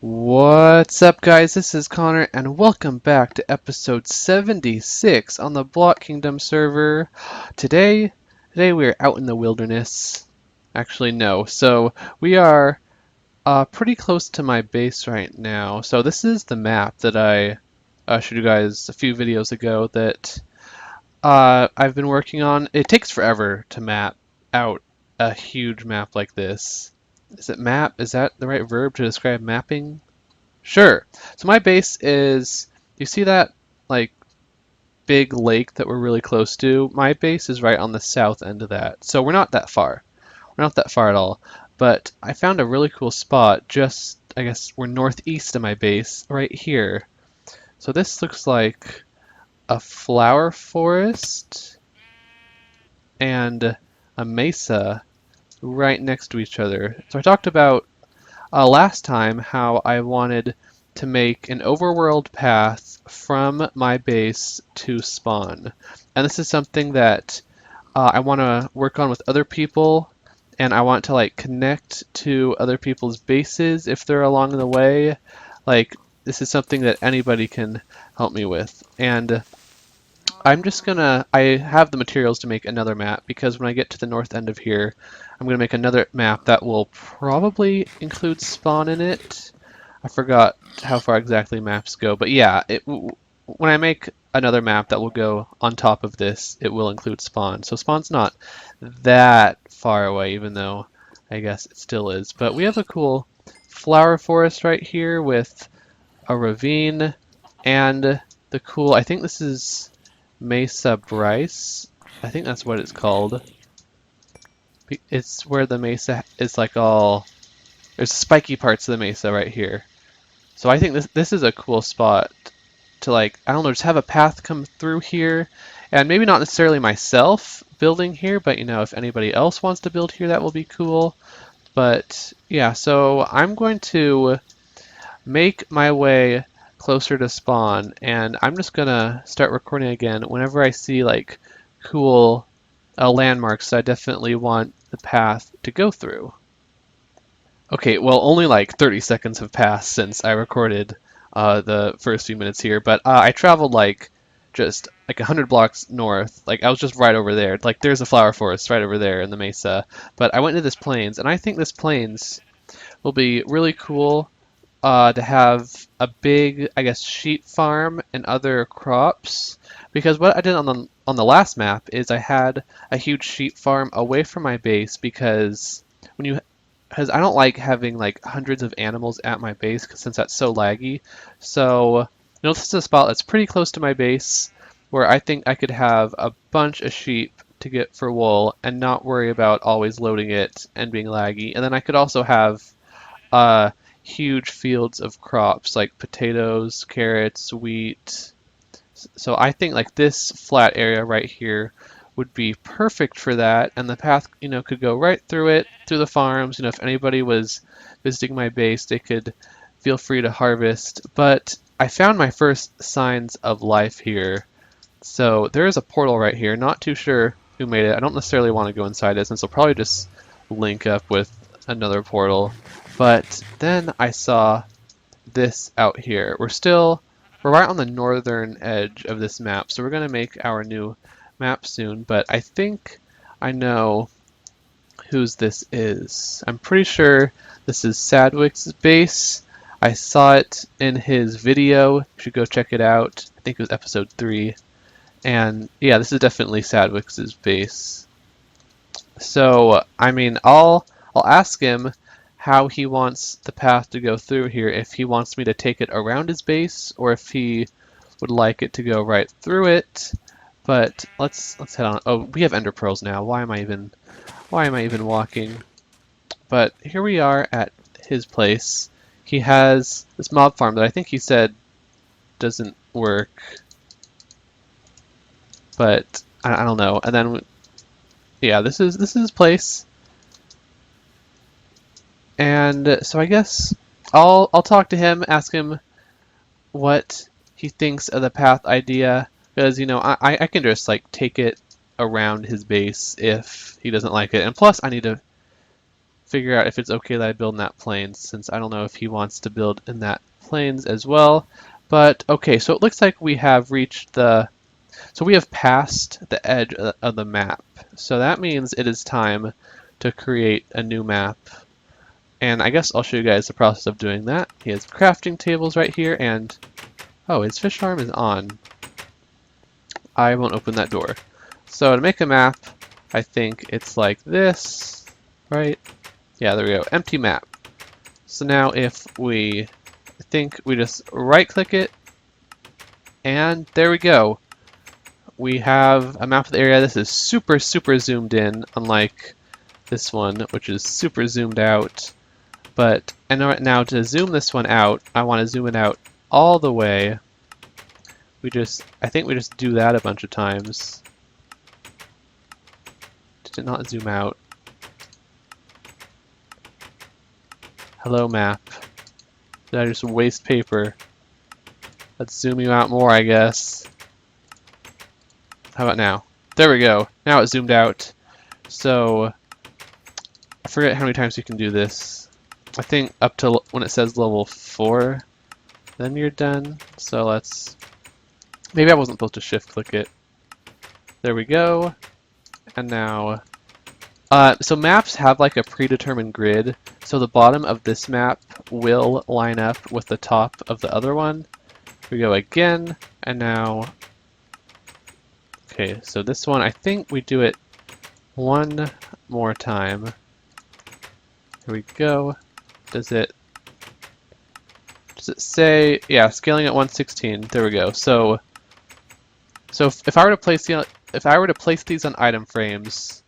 What's up, guys? This is Connor, and welcome back to episode 76 on the Blockingdom server. Today we're out in the wilderness. Actually, no. So we are pretty close to my base right now. So this is the map that I showed you guys a few videos ago that I've been working on. It takes forever to map out a huge map like this. Is it map? Is that the right verb to describe mapping? Sure. So my base is, you see that like big lake that we're really close to? My base is right on the south end of that. So we're not that far. We're not that far at all. But I found a really cool spot just, I guess we're northeast of my base, right here. So this looks like a flower forest and a mesa right next to each other. So I talked about last time how I wanted to make an overworld path from my base to spawn. And this is something that I want to work on with other people, and I want to like connect to other people's bases if they're along the way. Like, this is something that anybody can help me with. And I have the materials to make another map, because when I get to the north end of here, I'm going to make another map that will probably include spawn in it. I forgot how far exactly maps go, but yeah, when I make another map that will go on top of this, it will include spawn. So spawn's not that far away, even though I guess it still is. But we have a cool flower forest right here with a ravine and the cool, I think this is Mesa Bryce. I think that's what it's called. It's where the mesa is like all, there's spiky parts of the mesa right here. So I think this is a cool spot to, like, I don't know, just have a path come through here, and maybe not necessarily myself building here, but you know, if anybody else wants to build here, that will be cool. But yeah, so I'm going to make my way closer to spawn, and I'm just gonna start recording again whenever I see like cool landmarks that I definitely want the path to go through. Okay, well, only like 30 seconds have passed since I recorded the first few minutes here, but I traveled like just like 100 blocks north. Like, I was just right over there. Like, there's a flower forest right over there in the mesa. But I went into this plains, and I think this plains will be really cool to have a big, I guess, sheep farm and other crops. Because what I did on the last map is I had a huge sheep farm away from my base, because I don't like having like hundreds of animals at my base, since that's so laggy. So, you know, this is a spot that's pretty close to my base where I think I could have a bunch of sheep to get for wool and not worry about always loading it and being laggy. And then I could also have huge fields of crops like potatoes, carrots, wheat. So I think like this flat area right here would be perfect for that, and the path, you know, could go right through it, through the farms. You know, if anybody was visiting my base, they could feel free to harvest. But I found my first signs of life here. So there is a portal right here. Not too sure who made it. I don't necessarily want to go inside it, since I'll probably just link up with another portal. But then I saw this out here. We're right on the northern edge of this map, so we're going to make our new map soon, but I think I know whose this is. I'm pretty sure this is Sadwick's base. I saw it in his video. You should go check it out. I think it was episode 3. And yeah, this is definitely Sadwick's base. So, I mean, I'll ask him how he wants the path to go through here, if he wants me to take it around his base or if he would like it to go right through it. But let's head on. Oh, we have ender pearls now. Why am I even walking? But here we are at his place. He has this mob farm that I think he said doesn't work, but I don't know. And then yeah, this is his place. And so I guess I'll talk to him, ask him what he thinks of the path idea. Because, you know, I can just, like, take it around his base if he doesn't like it. And plus, I need to figure out if it's okay that I build in that plains, since I don't know if he wants to build in that plains as well. But okay, so it looks like we have reached so we have passed the edge of the map. So that means it is time to create a new map. And I guess I'll show you guys the process of doing that. He has crafting tables right here, and oh, his fish farm is on. I won't open that door. So to make a map, I think it's like this, right? Yeah, there we go, empty map. So now if I think we just right click it, and there we go. We have a map of the area. This is super, super zoomed in, unlike this one, which is super zoomed out. But and now to zoom this one out, I want to zoom it out all the way. I think we just do that a bunch of times. Did it not zoom out? Hello map. Did I just waste paper? Let's zoom you out more, I guess. How about now? There we go. Now it's zoomed out. So I forget how many times you can do this. I think up to when it says level 4, then you're done. So maybe I wasn't supposed to shift click it. There we go. And now, so maps have like a predetermined grid. So the bottom of this map will line up with the top of the other one. We go again, and now, okay, so this one, I think we do it one more time. Here we go. Does it say, yeah, scaling at 116. There we go. So if I were to place these on item frames,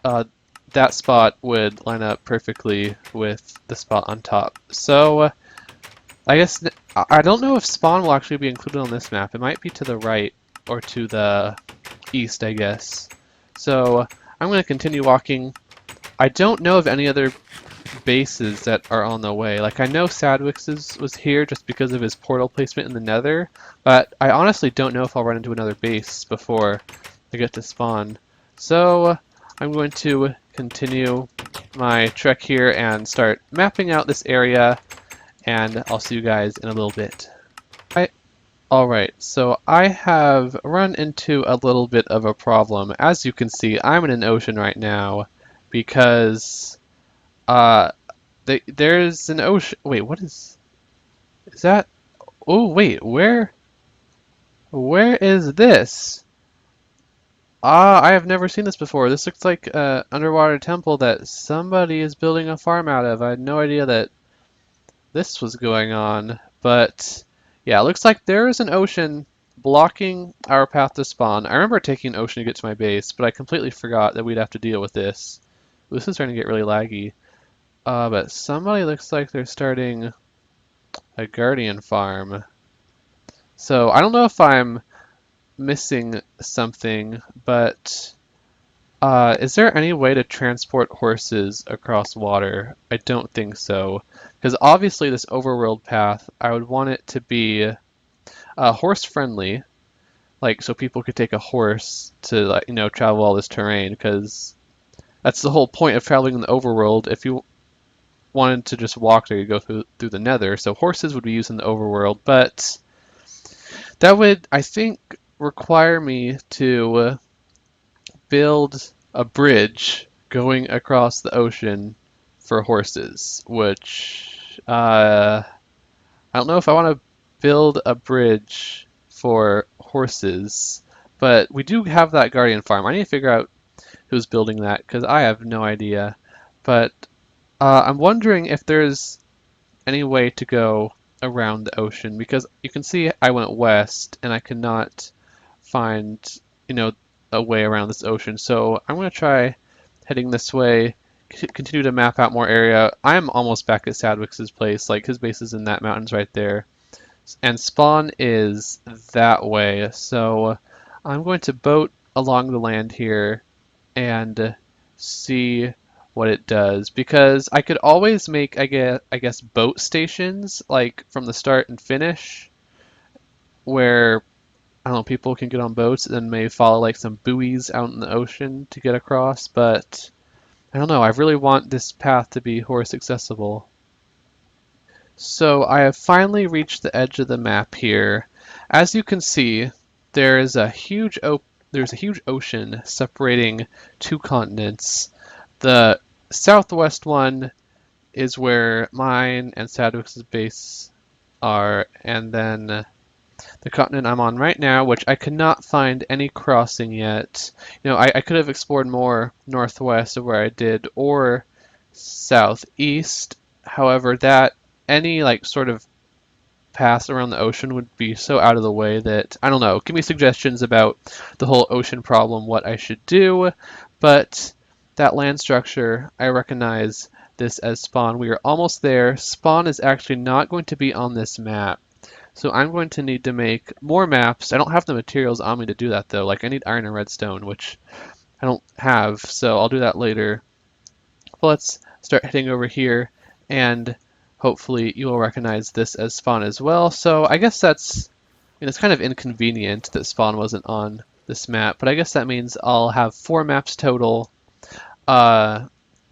that spot would line up perfectly with the spot on top. So I guess I don't know if spawn will actually be included on this map. It might be to the right or to the east, I guess. So I'm going to continue walking. I don't know of any other bases that are on the way. Like, I know Sadwix's was here just because of his portal placement in the nether, but I honestly don't know if I'll run into another base before I get to spawn. So I'm going to continue my trek here and start mapping out this area, and I'll see you guys in a little bit. Alright, so I have run into a little bit of a problem. As you can see, I'm in an ocean right now because there's an ocean. Wait, what is that? Oh, wait, where is this? I have never seen this before. This looks like an underwater temple that somebody is building a farm out of. I had no idea that this was going on, but yeah, it looks like there is an ocean blocking our path to spawn. I remember taking an ocean to get to my base, but I completely forgot that we'd have to deal with this. This is starting to get really laggy. But somebody looks like they're starting a guardian farm. So I don't know if I'm missing something, but is there any way to transport horses across water? I don't think so, because obviously this overworld path, I would want it to be horse friendly, like so people could take a horse to, like, travel all this terrain, because that's the whole point of traveling in the overworld. If you wanted to just walk there, you go through the nether, so horses would be used in the overworld, but that would, I think, require me to build a bridge going across the ocean for horses, which I don't know if I want to build a bridge for horses, but we do have that guardian farm. I need to figure out who's building that because I have no idea, but I'm wondering if there's any way to go around the ocean, because you can see I went west and I could not find a way around this ocean. So I'm going to try heading this way, continue to map out more area. I'm almost back at Sadwix's place. Like, his base is in that mountains right there, and spawn is that way. So I'm going to boat along the land here and see what it does, because I could always make, I guess boat stations, like from the start and finish, where I don't know, people can get on boats and then maybe follow like some buoys out in the ocean to get across. But I don't know, I really want this path to be horse accessible. So I have finally reached the edge of the map here. As you can see, there's a huge ocean separating two continents. The southwest one is where mine and Sadwick's base are, and then the continent I'm on right now, which I could not find any crossing yet. You know, I could have explored more northwest of where I did, or southeast. However, that any like sort of pass around the ocean would be so out of the way that I don't know. Give me suggestions about the whole ocean problem, what I should do. But that land structure, I recognize this as spawn. We are almost there. Spawn is actually not going to be on this map. So I'm going to need to make more maps. I don't have the materials on me to do that though. Like I need iron and redstone, which I don't have, so I'll do that later. But let's start heading over here, and hopefully you will recognize this as spawn as well. So I guess that's, it's kind of inconvenient that spawn wasn't on this map, but I guess that means I'll have 4 maps total.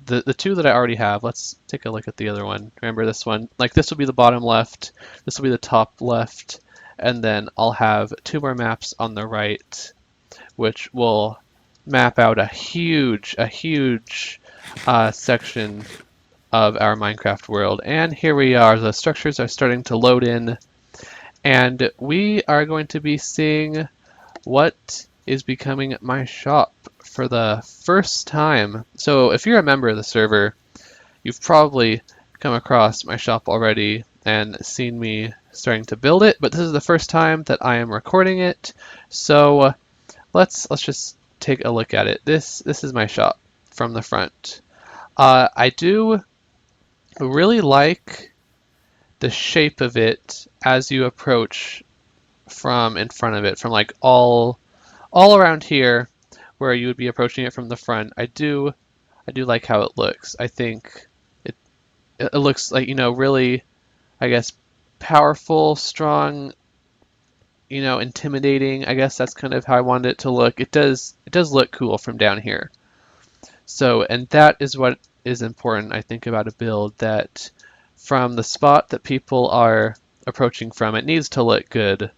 The 2 that I already have, let's take a look at the other one. Remember this one? Like this will be the bottom left, this will be the top left, and then I'll have 2 more maps on the right, which will map out a huge section of our Minecraft world. And here we are, the structures are starting to load in, and we are going to be seeing what is becoming my shop for the first time. So if you're a member of the server, you've probably come across my shop already and seen me starting to build it, but this is the first time that I am recording it. So let's just take a look at it. This is my shop from the front. I do really like the shape of it as you approach from in front of it, from like all around here where you would be approaching it from the front. I do like how it looks. I think it looks like, really, I guess, powerful, strong, intimidating. I guess that's kind of how I wanted it to look. It does look cool from down here. So, and that is what is important, I think, about a build, that from the spot that people are approaching from, it needs to look good.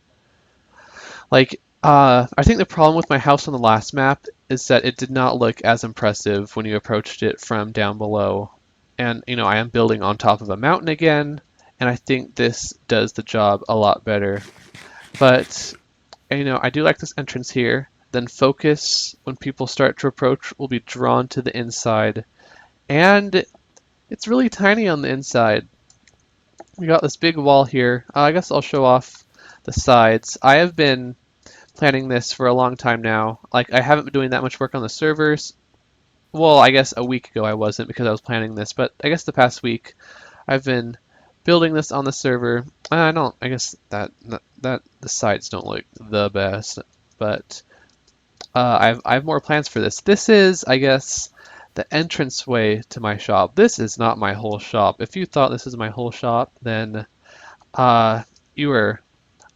Like, I think the problem with my house on the last map is that it did not look as impressive when you approached it from down below. And, I am building on top of a mountain again, and I think this does the job a lot better. But, I do like this entrance here. Then focus, when people start to approach, will be drawn to the inside. And it's really tiny on the inside. We got this big wall here. I guess I'll show off the sides. I have been planning this for a long time now. Like, I haven't been doing that much work on the servers. Well, I guess a week ago I wasn't, because I was planning this, but I guess the past week I've been building this on the server. I guess that the sides don't look the best, but I have more plans for this. This is, I guess, the entranceway to my shop. This is not my whole shop. If you thought this is my whole shop, then you are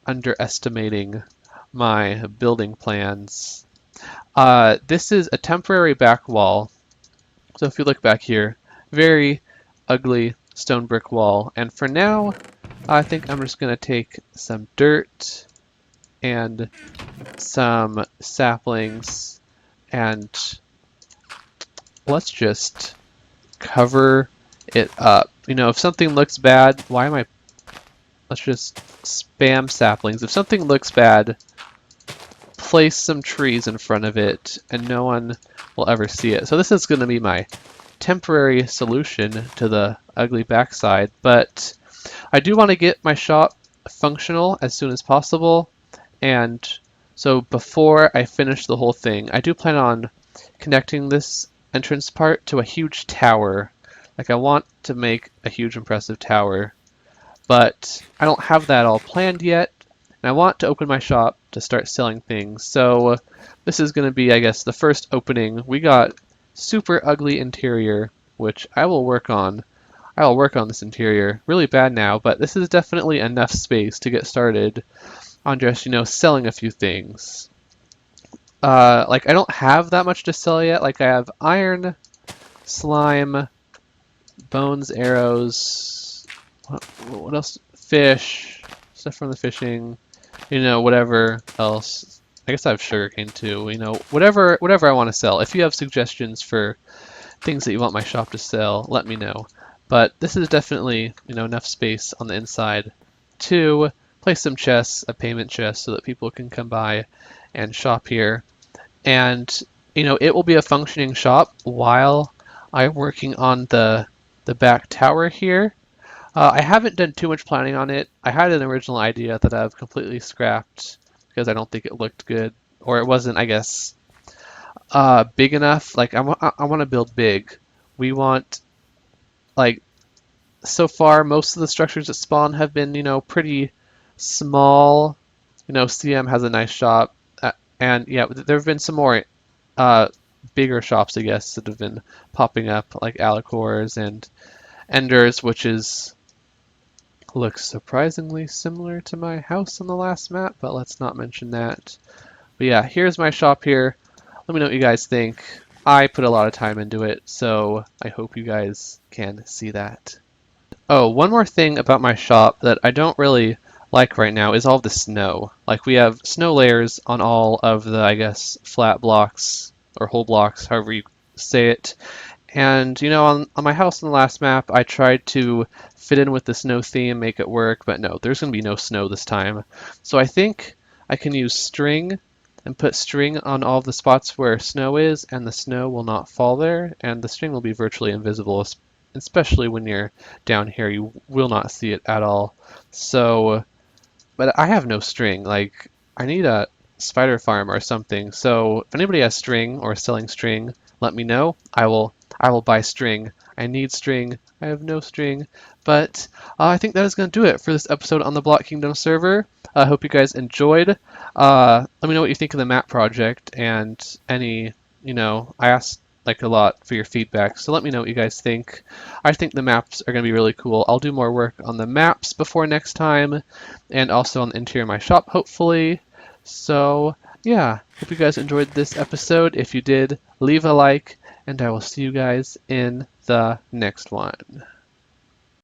underestimating my building plans. This is a temporary back wall. So if you look back here, very ugly stone brick wall. And for now, I think I'm just going to take some dirt and some saplings, and let's just cover it up. If something looks bad, let's just spam saplings. If something looks bad, place some trees in front of it and no one will ever see it. So this is going to be my temporary solution to the ugly backside, but I do want to get my shop functional as soon as possible. And so before I finish the whole thing, I do plan on connecting this entrance part to a huge tower. Like, I want to make a huge impressive tower, but I don't have that all planned yet. And I want to open my shop to start selling things. So this is going to be, I guess, the first opening. We got super ugly interior, which I will work on. I will work on this interior. Really bad now, but this is definitely enough space to get started on just, selling a few things. Like, I don't have that much to sell yet. Like, I have iron, slime, bones, arrows, what else? Fish, stuff from the fishing, whatever else. I guess I have sugarcane too, whatever I want to sell. If you have suggestions for things that you want my shop to sell, let me know. But this is definitely, enough space on the inside to place some chests, a payment chest, so that people can come by and shop here. And, it will be a functioning shop while I'm working on the back tower here. I haven't done too much planning on it. I had an original idea that I've completely scrapped because I don't think it looked good, or it wasn't, I guess, big enough. Like, I want to build big. We want, like, so far most of the structures that spawn have been, pretty small. CM has a nice shop, and yeah, there have been some more bigger shops, I guess, that have been popping up, like Alicor's and Ender's, which looks surprisingly similar to my house on the last map, but let's not mention that. But yeah, here's my shop here. Let me know what you guys think. I put a lot of time into it, so I hope you guys can see that. Oh, one more thing about my shop that I don't really like right now is all the snow. Like, we have snow layers on all of the, I guess, flat blocks or whole blocks, however you say it. And, on my house on the last map, I tried to fit in with the snow theme, make it work, but no, there's going to be no snow this time. So I think I can use string and put string on all of the spots where snow is, and the snow will not fall there, and the string will be virtually invisible, especially when you're down here. You will not see it at all. So, but I have no string. Like, I need a spider farm or something. So if anybody has string or is selling string, let me know. I will buy string. I need string. I have no string. But I think that is going to do it for this episode on the Blockingdom server. I hope you guys enjoyed. Let me know what you think of the map project and any, I asked like a lot for your feedback, so let me know what you guys think. I think the maps are going to be really cool. I'll do more work on the maps before next time, and also on the interior of my shop, hopefully. So yeah, hope you guys enjoyed this episode. If you did, leave a like, and I will see you guys in the next one.